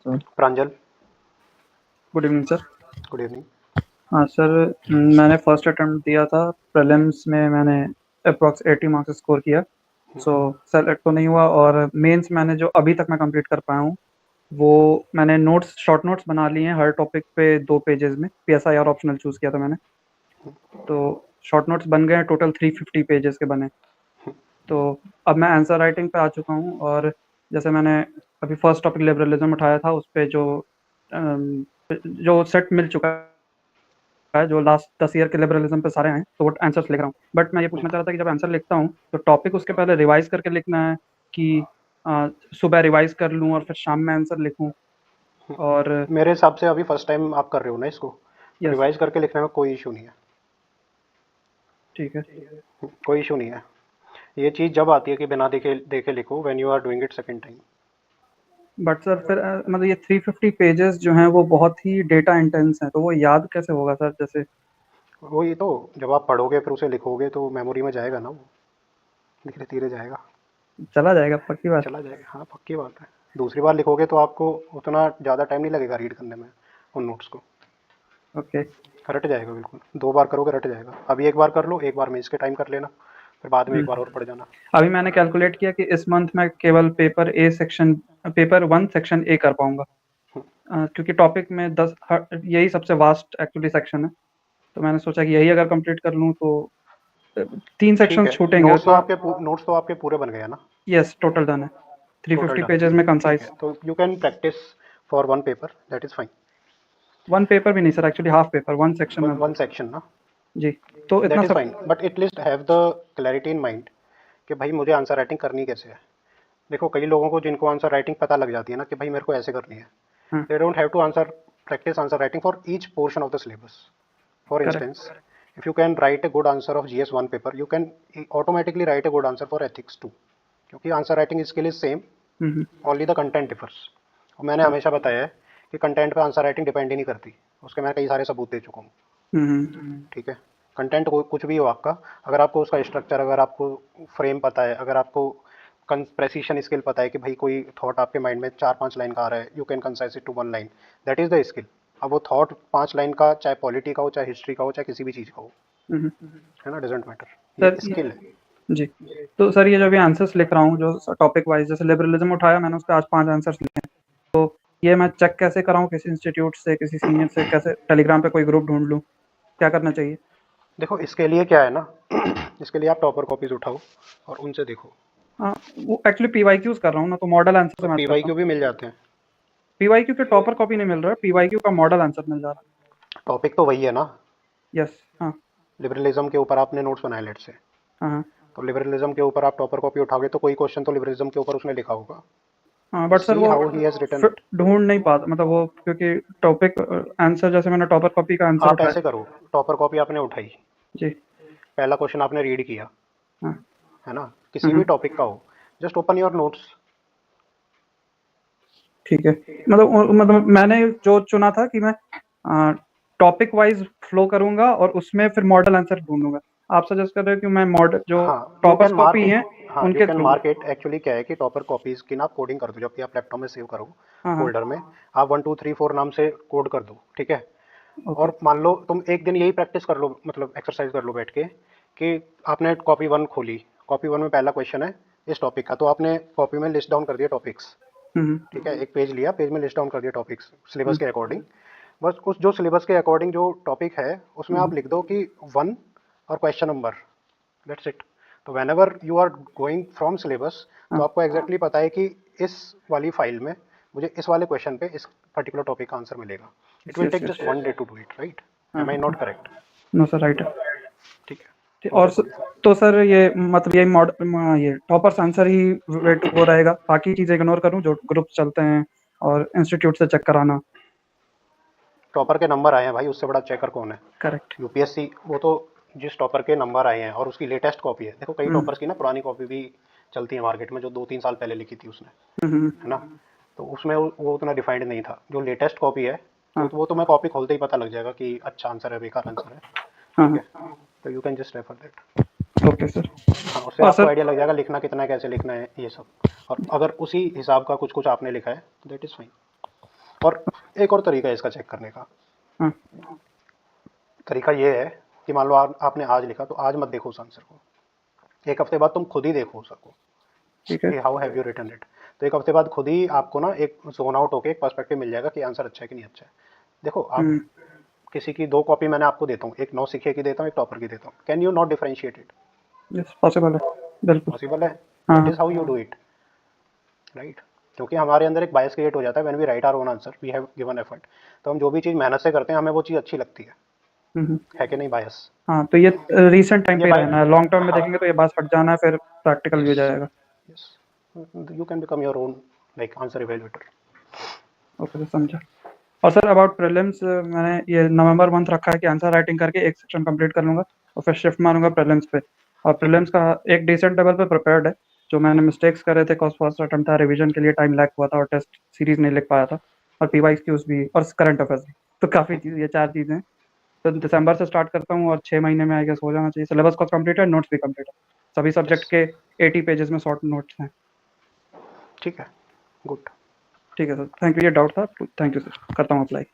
Sir Pranjal, good evening sir. Good evening. हाँ sir, मैंने first attempt दिया था। प्रीलिम्स में मैंने अप्रॉक्स 80 मार्क्स स्कोर किया। सो सेलेक्ट तो नहीं हुआ, और मेंस मैंने जो अभी तक मैं कंप्लीट कर पाया हूँ वो मैंने नोट्स, शॉर्ट नोट्स बना लिए हैं हर टॉपिक पे 2 पेजेस में। पीएसआईआर ऑप्शनल चूज़ किया था मैंने, तो शॉर्ट नोट्स बन गए हैं, टोटल 350 पेजेस के बने। तो अब मैं आंसर राइटिंग पे आ चुका हूँ, और जैसे मैंने अभी फर्स्ट टॉपिक लिबरलिज्म उठाया था, उस पे जो सेट मिल चुका है, जो लास्ट 10 ईयर के लिबरलिज्म पे सारे हैं, तो वो आंसर्स लिख रहा हूँ। बट मैं ये पूछना चाह रहा था कि जब आंसर लिखता हूँ तो टॉपिक उसके पहले रिवाइज करके लिखना है कि सुबह रिवाइज कर लूँ और फिर शाम में आंसर लिखूँ? और मेरे हिसाब से अभी फर्स्ट टाइम आप कर रहे हो ना इसको, तो यस, रिवाइज करके लिखने में कोई इशू नहीं है। ठीक है। कोई इशू नहीं है। ये चीज़ जब आती है कि बिना देखे देखे लिखो, when you are doing it second time. But sir फिर मतलब ये 350 पेजेस जो हैं वो बहुत ही डेटा इंटेंस हैं, तो वो याद कैसे होगा सर? जैसे वही तो, जब आप पढ़ोगे फिर उसे लिखोगे तो मेमोरी में जाएगा ना वो, धीरे धीरे जाएगा। चला जाएगा पक्की बात? चला जाएगा, हाँ पक्की बात है। दूसरी बार लिखोगे तो आपको उतना ज़्यादा टाइम नहीं लगेगा रीड करने में उन नोट्स को। ओके। रट जाएगा बिल्कुल, 2 बार करोगे रट जाएगा। अभी एक बार कर लो, एक बार में इसके टाइम कर लेना, फिर बाद में एक बार और पढ़ जाना। अभी मैंने कैलकुलेट किया कि इस मंथ में केवल पेपर 1 सेक्शन ए कर पाऊंगा, क्योंकि टॉपिक में 10 यही सबसे वास्ट एक्चुअली सेक्शन है। तो मैंने सोचा कि यही अगर कंप्लीट कर लूँ तो 3 ठीक सेक्शन है, छूटेंगे तो। नोट्स तो आपके पूरे बन गए हैं ना। यस, टोटल डन है। टोटल 350 डन पेजेस में ठीक है, कंसाइज। तो you can practice for one paper, that is fine. 1 paper भी नहीं sir, actually half paper, 1 section में। वन सेक्शन ना, जी, तो इतना दैट इज़ सब। Fine, but at least have the clarity in mind कि भाई मुझे आंसर राइटिंग करनी कैसे है। देखो कई लोगों को जिनको आंसर राइटिंग पता लग जाती है ना कि भाई मेरे को ऐसे करनी है, हाँ, they don't have to answer practice answer writing for each portion of the syllabus. For correct. Instance, if you can write a good answer of GS1 paper, you can automatically write a good answer for ethics too, क्योंकि answer writing skill is same, hmm. Only the content differs. और मैंने हाँ। हमेशा बताया है कि content पे answer writing depend ही नहीं करती, उसके मैं कई सारे सबूत दे चुका हूँ। हम्म। ठीक है, कंटेंट कुछ भी हो आपका, अगर आपको उसका स्ट्रक्चर, अगर आपको फ्रेम पता है, अगर आपको प्रेसिशन स्किल पता है कि भाई कोई थॉट आपके माइंड में 4-5 लाइन का आ रहा है, you can concise it to 1 line, that is the skill. अब वो थॉट 5 लाइन का, चाहे पॉलिटी का हो, चाहे हिस्ट्री का हो, चाहे किसी भी चीज़ का हो, हम्म। है ना, डजेंट मैटर, ये सर स्किल है। जी, तो सर ये जो भी आंसर्स लिख रहा हूँ जो टॉपिक वाइज, जैसे लिबरलिज्म उठाया मैंने, उस पे आज 5 आंसर्स लिखे हैं। तो ये मैं चेक कैसे कराऊँ? किसी इंस्टीट्यूट से, किसी सीनियर से? कैसे, टेलीग्राम पे कोई ग्रुप ढूंढ लूँ? क्या करना चाहिए? देखो इसके लिए क्या है ना, इसके लिए आप टॉपर कॉपीज उठाओ और उनसे देखो। हाँ, वो एक्चुअली पीवाईक्यूज कर रहा हूँ ना, तो मॉडल आंसर तो से मैच करता हूँ। पीवाईक्यू भी मिल जाते हैं। पीवाईक्यू के टॉपर कॉपी नहीं मिल रहा है, पीवाईक्यू का मॉडल आंसर मिल जा रहा टॉपिक तो वही है ना, है। यस। हाँ। लिबरलिज्म के ऊपर आपने नोट्स बनाए लेट से, हाँ। हाँ। तो लिबरलिज्म के ऊपर आप टॉपर कॉपी उठाओगे तो कोई क्वेश्चन तो लिबरलिज्म के ऊपर उसने लिखा होगा। हाँ, बट सर सी वो how he has written it. ढूंढ नहीं पाता, मतलब वो, क्योंकि टॉपिक आंसर, जैसे मैंने टॉपर कॉपी का आंसर आप उठाया। ऐसे करो, टॉपर कॉपी आपने उठाई, जी। पहला क्वेश्चन आपने रीड किया, हाँ। है ना, किसी भी टॉपिक का हो, जस्ट ओपन योर नोट्स। ठीक है। मतलब मैंने जो चुना था कि मैं टॉपिक वाइज फ्लो करूंगा और उसमें फिर मॉडल आंसर ढूंढूंगा। आप सजेस्ट कर रहे हो कि मैं मॉडल जो हाँ you toppers can mark copy it, हैं हाँ यू उनके can through. Mark it, actually क्या है कि टॉपर कॉपीज की ना आप कोडिंग कर दो, जबकि आप लैपटॉप में सेव करो हाँ, हाँ। फोल्डर में, आप 1 2 3 4 नाम से कोड कर दो, ठीक है। ओके। और मान लो तुम एक दिन यही प्रैक्टिस कर लो, मतलब एक्सरसाइज कर लो बैठ के, कि आपने कॉपी 1 खोली, कॉपी 1 में पहला क्वेश्चन है इस टॉपिक का, तो आपने कॉपी में लिस्ट डाउन कर दिया टॉपिक्स। हम्म। ठीक है, एक पेज लिया, पेज में लिस्ट डाउन कर दिया टॉपिक्स सिलेबस हम्म। के अकॉर्डिंग। बस उस जो सिलेबस के अकॉर्डिंग जो टॉपिक है उसमें हम्म। आप लिख दो कि 1 और क्वेश्चन नंबर, दैट्स इट। तो whenever you are going from syllabus, तो हाँ। आपको एग्जैक्टली पता है कि इस वाली फाइल में मुझे इस वाले क्वेश्चन पे इस पर्टिकुलर टॉपिक का आंसर मिलेगा। It will yes, take yes. Just 1 day to do it, right? हाँ, एम आई हाँ। Not correct? No sir, right है। ठीक है, ठीक, हो और जाएगा वैसे। तो सर ये मतलब ये ये टॉपर्स आंसर ही वेट वो रहेगा, बाकी चीजें इग्नोर करूं जो ग्रुप चलते हैं और इंस्टीट्यूट से चेक कराना? टॉपर के नंबर आए हैं भाई, उससे बड़ा चेकर कौन है? करेक्ट। यूपीएससी, वो तो जिस टॉपर के नंबर आए हैं और उसकी लेटेस्ट कॉपी है, देखो कई हम्म। टॉपर्स की ना पुरानी कॉपी भी चलती है मार्केट में, जो 2-3 साल पहले लिखी थी उसने, हम्म। है ना, तो उसमें वो उतना डिफाइंड नहीं था। जो लेटेस्ट कॉपी है, हाँ। तो वो तुम्हें कॉपी खोलते ही पता लग जाएगा कि अच्छा आंसर है, बेकार आंसर है। हाँ। ठीक हाँ। है, तो you can just refer that. Okay sir. हाँ, उससे और आपको सर आइडिया लग जाएगा लिखना कितना है, कैसे लिखना है, ये सब। और अगर उसी हिसाब का कुछ कुछ आपने लिखा है तो दैट इज़ फाइन। और एक और तरीका है इसका चेक करने का। हाँ, तरीका ये है कि मान लो आपने आज लिखा, तो आज मत देखो उस आंसर को, एक हफ्ते बाद तुम खुद ही देखो उसको ठीक है। कि how have you written it. तो एक हफ्ते बाद खुद ही आपको ना एक जोन आउट होके एक पर्सपेक्टिव मिल जाएगा कि आंसर अच्छा है कि नहीं अच्छा है। देखो आप, हुँ, किसी की 2 कॉपी मैंने आपको देता हूँ, एक नौसिखिए की देता हूँ, एक टॉपर की देता हूँ, can you not differentiate it? Yes possible है, बिल्कुल। पॉसिबल है। हाँ, दैट हाँ। Is how you do it, right? क्योंकि हमारे अंदर एक बायस क्रिएट हो जाता है when we write our own answer, we have given effort. तो हम जो भी चीज़ मेहनत से करते हैं हमें वो चीज़ अच्छी लगती हुँ, हुँ। है कि नहीं बायस? हाँ, तो ये रीसेंट टाइम ये पे ही बाय रहना है, लॉन्ग टर्म में हाँ, देखेंगे तो ये बात हट जाना है, फिर प्रैक्टिकल भी हो यस, जाएगा। Yes, you can become your own like answer evaluator. Okay, तो समझा। और सर अबाउट प्रीलिम्स मैंने ये नवंबर मंथ रखा है कि आंसर राइटिंग करके एक सेक्शन कंप्लीट कर लूँगा और फिर शिफ्ट मारूँगा प्रीलिम्स पे। और प्रीलिम्स का एक डिसेंट लेवल पे प्रिपेयर्ड है। जो मैंने मिस्टेक्स करे थे कॉज़ फर्स्ट अटेम्प्ट था, रिवीजन के लिए टाइम लैग हुआ था और टेस्ट सीरीज़ नहीं लिख पाया था और पीवाईक्यूज़ भी और करंट अफेयर्स भी। तो काफ़ी चीज़, ये 4 चीज़ें हैं। तो दिसंबर से स्टार्ट करता हूँ और 6 महीने में आई गेस हो जाना चाहिए। सिलेबस कोर्स कंप्लीट है, नोट्स भी कंप्लीट है। सभी यस, सब्जेक्ट के 80 पेजेज़ में शॉर्ट नोट्स हैं। ठीक है, गुड। ठीक है सर, थैंक यू। ये डाउट था, थैंक यू सर। करता हूँ अप्लाई।